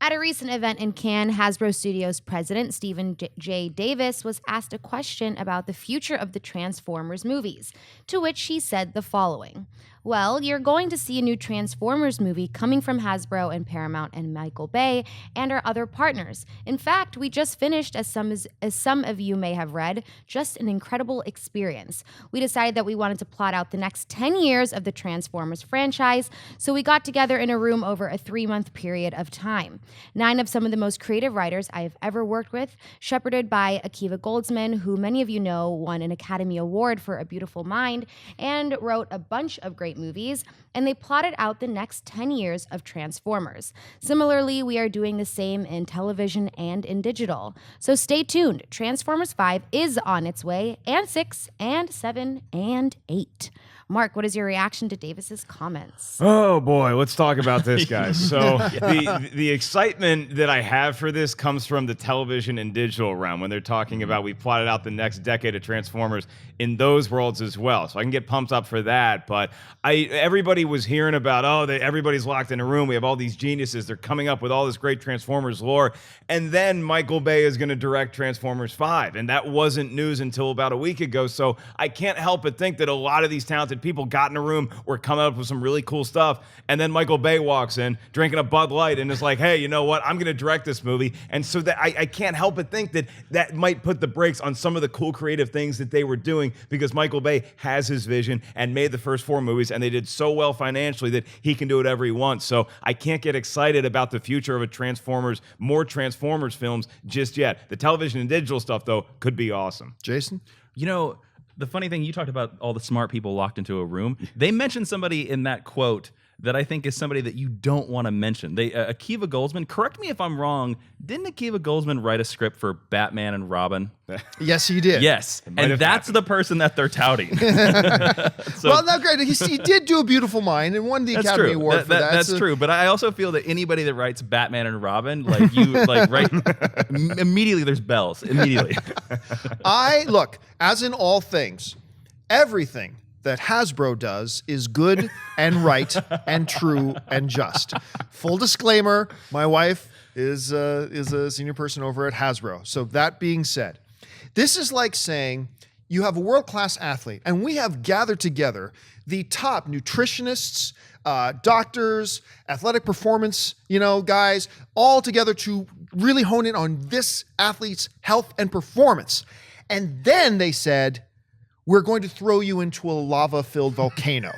At a recent event in Cannes, Hasbro Studios president Stephen J. Davis was asked a question about the future of the Transformers movies, to which he said the following. Well, you're going to see a new Transformers movie coming from Hasbro and Paramount and Michael Bay and our other partners. In fact, we just finished, as some of you may have read, just an incredible experience. We decided that we wanted to plot out the next 10 years of the Transformers franchise, so we got together in a room over a 3-month period of time. 9 of some of the most creative writers I have ever worked with, shepherded by Akiva Goldsman, who many of you know won an Academy Award for A Beautiful Mind and wrote a bunch of great movies, and they plotted out the next 10 years of Transformers. Similarly, we are doing the same in television and in digital. So stay tuned. Transformers 5 is on its way, and 6, and 7, and 8. Mark, what is your reaction to Davis's comments? Oh boy, let's talk about this, guys. So the excitement that I have for this comes from the television and digital realm when they're talking about we plotted out the next decade of Transformers in those worlds as well. So I can get pumped up for that. But everybody was hearing about, everybody's locked in a room. We have all these geniuses. They're coming up with all this great Transformers lore. And then Michael Bay is going to direct Transformers 5. And that wasn't news until about a week ago. So I can't help but think that a lot of these talented people got in a room, were coming up with some really cool stuff, and then Michael Bay walks in drinking a Bud Light and is like, hey, you know what, I'm going to direct this movie. And so that I can't help but think that that might put the brakes on some of the cool creative things that they were doing, because Michael Bay has his vision and made the first 4 movies, and they did so well financially that he can do whatever he wants. So I can't get excited about the future of more Transformers films just yet. The television and digital stuff, though, could be awesome. Jason? You know, the funny thing, you talked about all the smart people locked into a room. They mentioned somebody in that quote that I think is somebody that you don't want to mention. Akiva Goldsman, correct me if I'm wrong, didn't Akiva Goldsman write a script for Batman and Robin? Yes, he did. Yes, and that's the person that they're touting. Well, no, great. He did do A Beautiful Mind and won the Academy Award for that. That's true, but I also feel that anybody that writes Batman and Robin, immediately there's bells, immediately. Look, as in all things, everything that Hasbro does is good and right and true and just. Full disclaimer, my wife is a senior person over at Hasbro. So that being said, this is like saying you have a world-class athlete, and we have gathered together the top nutritionists, doctors, athletic performance, guys, all together to really hone in on this athlete's health and performance. And then they said, we're going to throw you into a lava-filled volcano.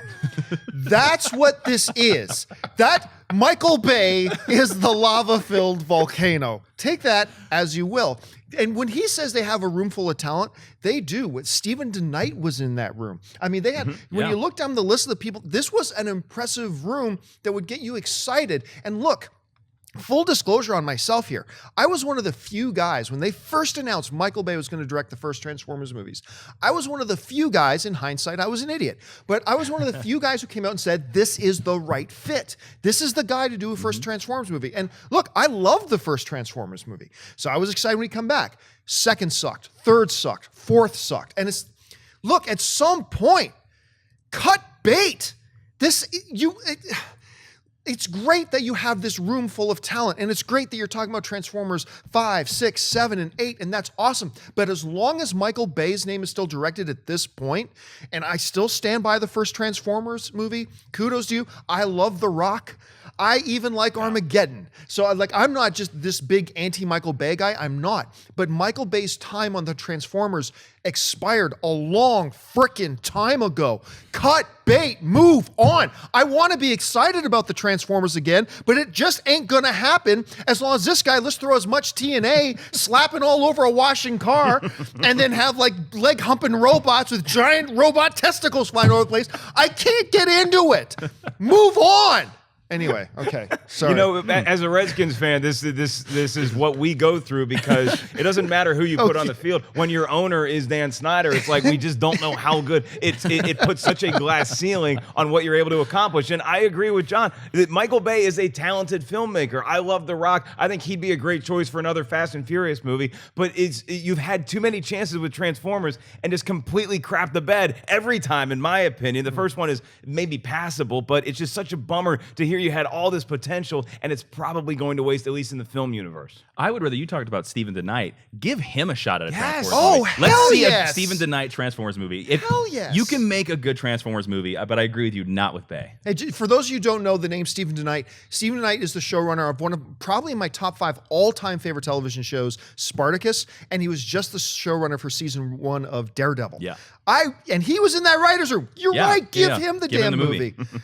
That's what this is. That Michael Bay is the lava-filled volcano. Take that as you will. And when he says they have a room full of talent, they do. Stephen DeKnight was in that room. I mean, they had, when you look down the list of the people, this was an impressive room that would get you excited. And look, full disclosure on myself here. I was one of the few guys, when they first announced Michael Bay was going to direct the first Transformers movies, I was one of the few guys, in hindsight, I was an idiot, but I was one of the few guys who came out and said, this is the right fit. This is the guy to do a first Transformers movie. And look, I loved the first Transformers movie. So I was excited when he come back. Second sucked. Third sucked. Fourth sucked. And look, at some point, cut bait. It's great that you have this room full of talent, and it's great that you're talking about Transformers 5, 6, 7, and 8, and that's awesome. But as long as Michael Bay's name is still directed at this point, and I still stand by the first Transformers movie, kudos to you. I love The Rock. I even like Armageddon. So I'm not just this big anti-Michael Bay guy. I'm not. But Michael Bay's time on the Transformers expired a long frickin' time ago. Cut bait, move on. I want to be excited about the Transformers again, but it just ain't gonna happen as long as this guy, let's throw as much TNA slapping all over a washing car and then have leg humping robots with giant robot testicles flying all over the place. I can't get into it. Move on. Anyway, okay. Sorry. As a Redskins fan, this is what we go through, because it doesn't matter who you put on the field. When your owner is Dan Snyder, it's like we just don't know how good. It puts such a glass ceiling on what you're able to accomplish. And I agree with John that Michael Bay is a talented filmmaker. I love The Rock. I think he'd be a great choice for another Fast and Furious movie. But you've had too many chances with Transformers and just completely crapped the bed every time, in my opinion. The first one is maybe passable, but it's just such a bummer to hear here you had all this potential, and it's probably going to waste, at least in the film universe. I would rather, you talked about Stephen DeKnight. Give him a shot at a Yes. Transformers movie. Let's hell see yes. a Stephen DeKnight Transformers movie. Hell yes. You can make a good Transformers movie, but I agree with you, not with Bay. Hey, for those of you who don't know the name Stephen DeKnight, Stephen DeKnight is the showrunner of one of probably my top 5 all-time favorite television shows, Spartacus, and he was just the showrunner for season 1 of Daredevil. Yeah. And he was in that writer's room. You're Yeah, right. Give yeah. him the Give him damn the movie. movie.